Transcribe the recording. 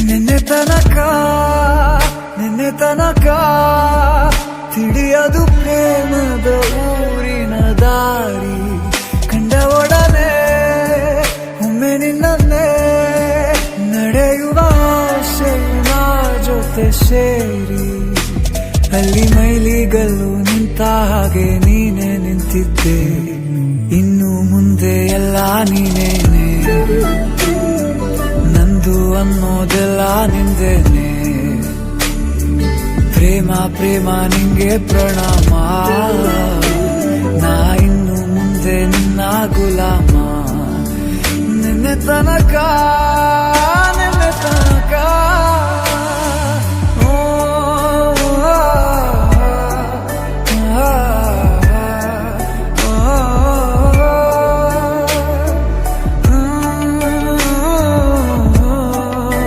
ನಿನ್ನೆ ತನಕ ತಿಳಿಯದು ಪ್ರೇಮದ ಊರಿನ ದಾರಿ. ಕಂಡ ಒಡನೆ ಒಮ್ಮೆ ನಿನ್ನೇ ನಡೆಯುವ ಆಸೆಯ ಜೊತೆ ಸೇರಿ, ಅಲ್ಲಿ ಮೈಲಿಗಲ್ಲು ನಿಂತ ಹಾಗೆ ನೀನೆ ನಿಂತಿದ್ದೆ. ಇನ್ನು ಮುಂದೆ ಎಲ್ಲ ನೀನೇನೆ, ನಂದು ಅನ್ನೋದೆಲ್ಲ ನಿಂದೇನೆ. ಪ್ರೇಮ ಪ್ರೇಮ ನಿಂಗೆ ಪ್ರಣಾಮ, ನಾ ಇನ್ನು ಮುಂದೆ ನಿನ್ನ ಗುಲಾಮ. ನಿನ್ನೆ ತನಕ